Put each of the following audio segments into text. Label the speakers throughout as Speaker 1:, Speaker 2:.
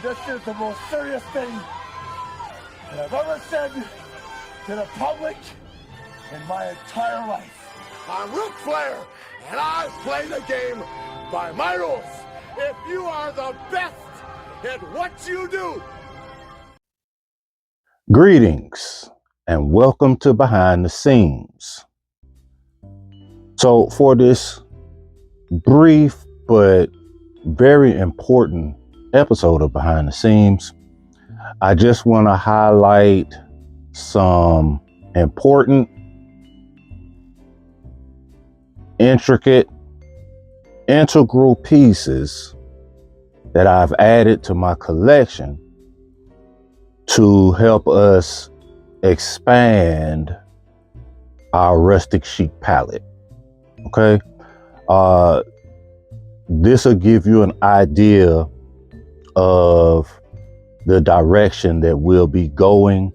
Speaker 1: This is the most serious thing that I've ever said to the public in my entire life. I'm Ric Flair, and I play the game by my rules. If you are the best at what you do.
Speaker 2: Greetings and welcome to Behind the Scenes. So for this brief but very important episode of Behind the Scenes, I just want to highlight some important, intricate, integral pieces that I've added to my collection to help us expand our rustic chic palette. Okay, this will give you an idea of the direction that we'll be going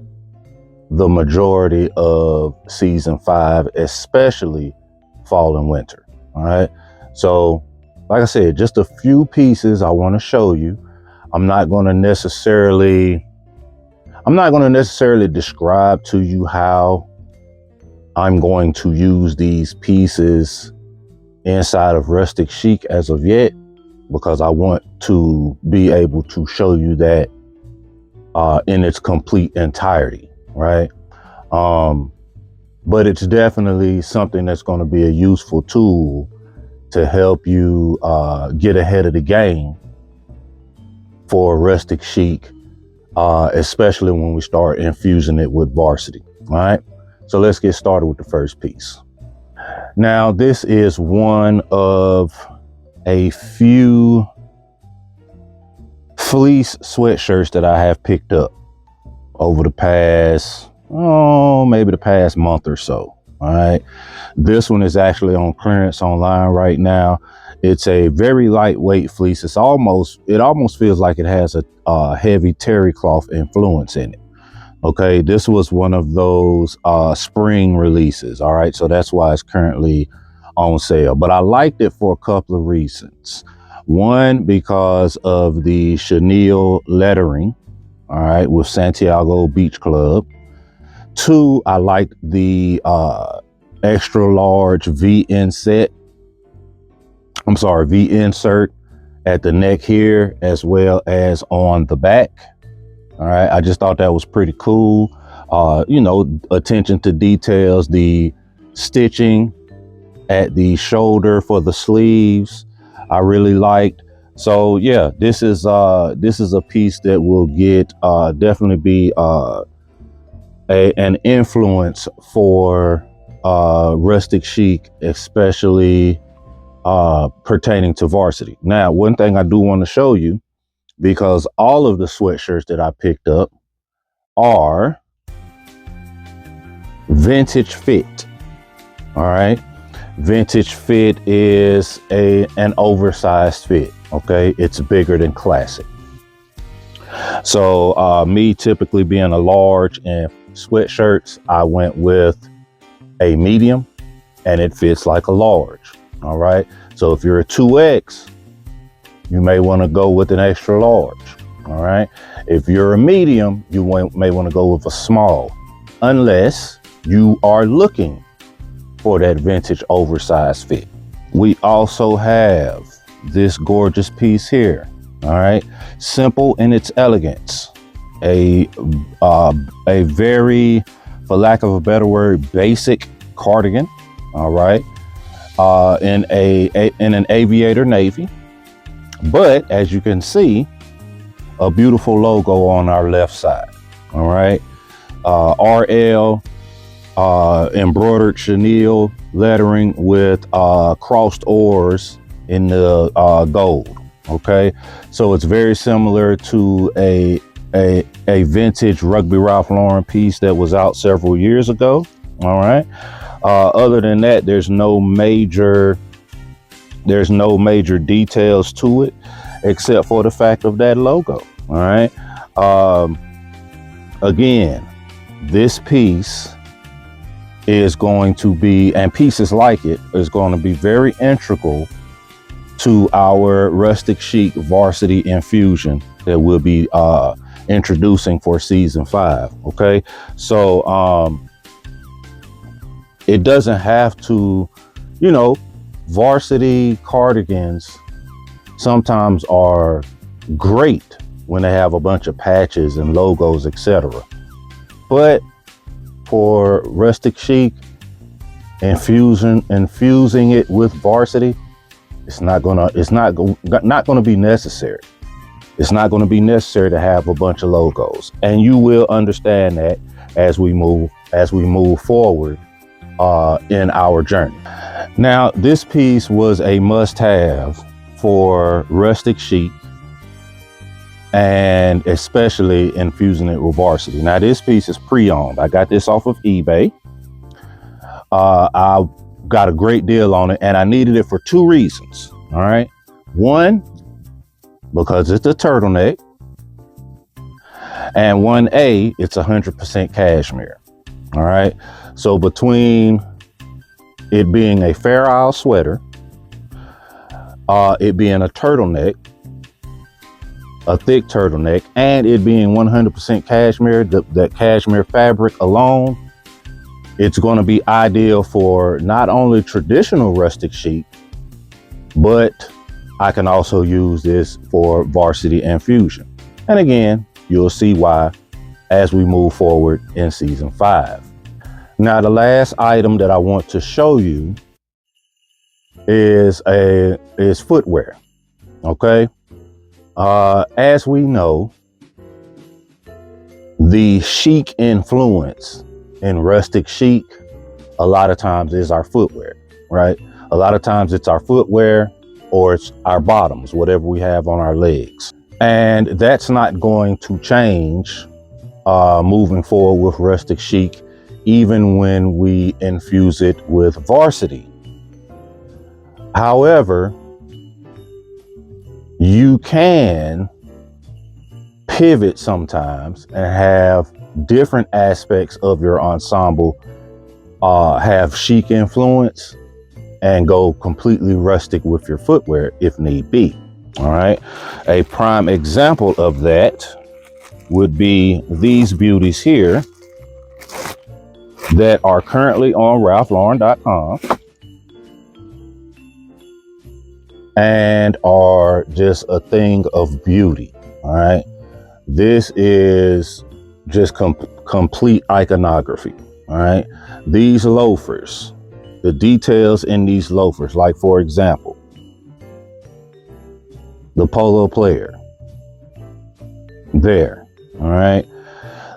Speaker 2: the majority of season 5, especially fall and winter. All right, so like I said, just a few pieces I want to show you. I'm not going to necessarily describe to you how I'm going to use these pieces inside of Rustic Chic as of yet, because I want to be able to show you that in its complete entirety, right? But it's definitely something that's going to be a useful tool to help you get ahead of the game for Rustic Chic, especially when we start infusing it with varsity. All right, so let's get started with the first piece. Now, this is one of a few fleece sweatshirts that I have picked up over the past, maybe the past month or so. All right, this one is actually on clearance online right now. It's a very lightweight fleece. It almost feels like it has a heavy terry cloth influence in it. Okay, this was one of those spring releases. All right, so that's why it's currently on sale. But I liked it for a couple of reasons. One, because of the chenille lettering, all right, with Santiago Beach Club. Two, I liked the extra large V insert at the neck here, as well as on the back. All right, I just thought that was pretty cool. Attention to details, the stitching at the shoulder for the sleeves, I really liked. So yeah, this is a piece that will get definitely be an influence for Rustic Chic, especially pertaining to varsity. Now, one thing I do want to show you, because all of the sweatshirts that I picked up are vintage fit. All right, vintage fit is an oversized fit. Okay, it's bigger than classic. So me typically being a large in sweatshirts, I went with a medium, and it fits like a large. All right, so if you're a 2X, you may want to go with an extra large. All right, if you're a medium, you may want to go with a small, unless you are looking for that vintage oversized fit. We also have this gorgeous piece here. All right, simple in its elegance, a very, for lack of a better word, basic cardigan. All right, in an aviator navy, but as you can see, a beautiful logo on our left side. All right, RL embroidered chenille lettering with crossed oars in the gold. Okay, so it's very similar to a vintage Rugby Ralph Lauren piece that was out several years ago. All right, other than that, there's no major details to it, except for the fact of that logo. All right, again, this piece is going to be, and pieces like it, is going to be very integral to our Rustic Chic Varsity Infusion that we'll be introducing for season 5. Okay, so it doesn't have to, you know, varsity cardigans sometimes are great when they have a bunch of patches and logos, etc. But for Rustic Chic, infusing it with varsity, it's not gonna be necessary. It's not gonna be necessary to have a bunch of logos, and you will understand that as we move forward in our journey. Now, this piece was a must-have for Rustic Chic, and especially infusing it with varsity. Now, this piece is pre-owned. I got this off of eBay. I got a great deal on it, and I needed it for 2 reasons. All right. One, because it's a turtleneck, and 1A, it's 100% cashmere. All right. So between it being a Fair Isle sweater, it being a turtleneck, a thick turtleneck, and it being 100% cashmere, that cashmere fabric alone, it's going to be ideal for not only traditional Rustic Chic, but I can also use this for varsity infusion. And again, you'll see why as we move forward in season 5. Now, the last item that I want to show you is footwear. Okay. As we know, the chic influence in Rustic Chic a lot of times is our footwear, right? A lot of times it's our footwear or it's our bottoms, whatever we have on our legs. And that's not going to change moving forward with Rustic Chic, even when we infuse it with varsity. However, you can pivot sometimes and have different aspects of your ensemble have chic influence and go completely rustic with your footwear if need be. All right. A prime example of that would be these beauties here that are currently on RalphLauren.com and are just a thing of beauty. All right. This is just complete iconography. All right. These loafers, the details in these loafers, like for example, the polo player there. All right.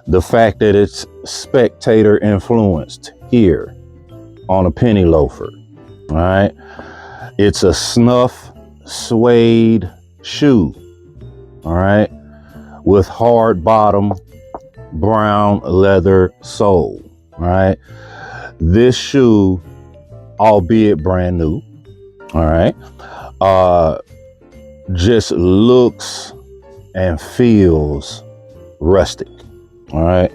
Speaker 2: The fact that it's spectator influenced here on a penny loafer. All right. It's a snuff suede shoe. All right. With hard bottom, brown leather sole. All right. This shoe, albeit brand new, all right, just looks and feels rustic. All right.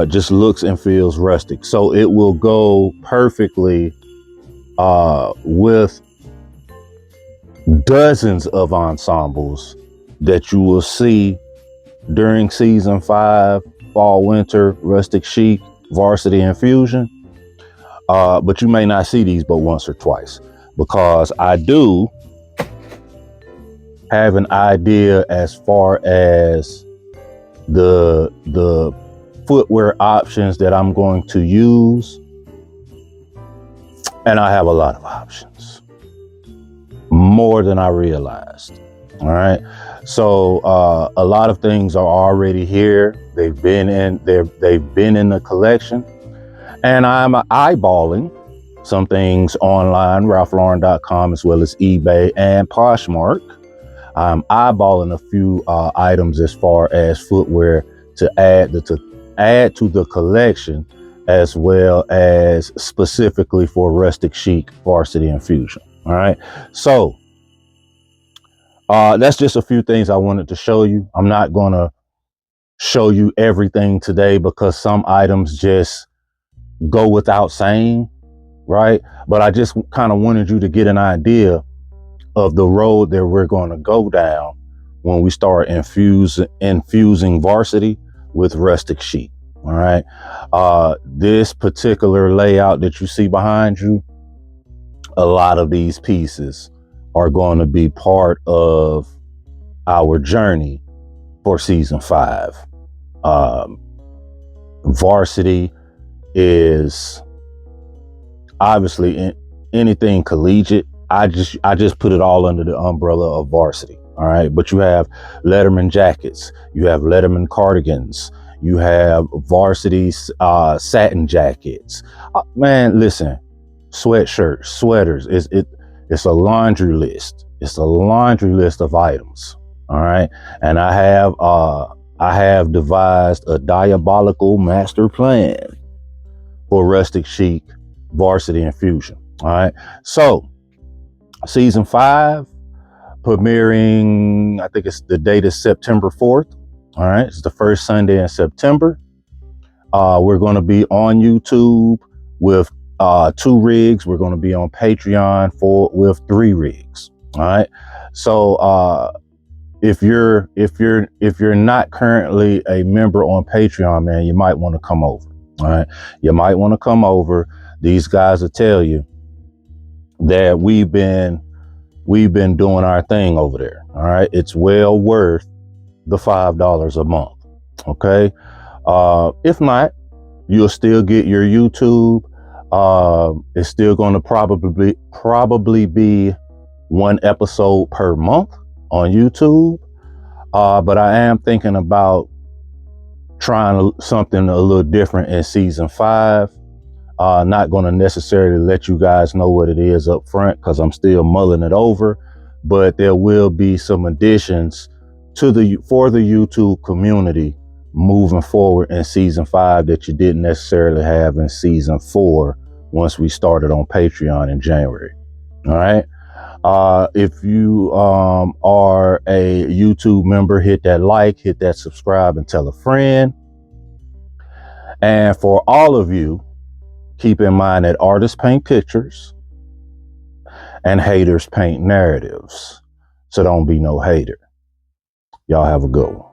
Speaker 2: Just looks and feels rustic. So it will go perfectly with dozens of ensembles that you will see during season 5, fall, winter, Rustic Chic, varsity infusion. But you may not see these but once or twice, because I do have an idea as far as the footwear options that I'm going to use. And I have a lot of options, more than I realized. All right. So a lot of things are already here. They've been in the collection, and I'm eyeballing some things online, RalphLauren.com, as well as eBay and Poshmark. I'm eyeballing a few items as far as footwear to add to the collection, as well as specifically for Rustic Chic varsity infusion. All right. So that's just a few things I wanted to show you. I'm not going to show you everything today because some items just go without saying, right? But I just kind of wanted you to get an idea of the road that we're going to go down when we start infusing varsity with rustic chic. All right. This particular layout that you see behind you, a lot of these pieces are going to be part of our journey for season 5. Varsity is obviously anything collegiate. I just put it all under the umbrella of varsity. All right. But you have Letterman jackets, you have Letterman cardigans, you have varsity satin jackets. Man, listen, sweatshirts, sweaters. It's a laundry list. It's a laundry list of items. All right. And I have devised a diabolical master plan for rustic chic varsity infusion. All right. So season 5 premiering, I think the date is September 4th. All right. It's the first Sunday in September. We're going to be on YouTube with 2 rigs. We're going to be on Patreon with 3 rigs. All right. So if you're not currently a member on Patreon, man, you might want to come over. All right. You might want to come over. These guys will tell you that we've been doing our thing over there. All right. It's well worth the $5 a month. Okay. If not, you'll still get your YouTube. It's still going to probably be 1 episode per month on YouTube. But I am thinking about trying something a little different in season 5. Not going to necessarily let you guys know what it is up front because I'm still mulling it over, but there will be some additions for the YouTube community moving forward in season 5 that you didn't necessarily have in season 4 once we started on Patreon in January. All right. If you are a YouTube member, hit that like, hit that subscribe, and tell a friend. And for all of you, keep in mind that artists paint pictures and haters paint narratives. So don't be no hater. Y'all have a good one.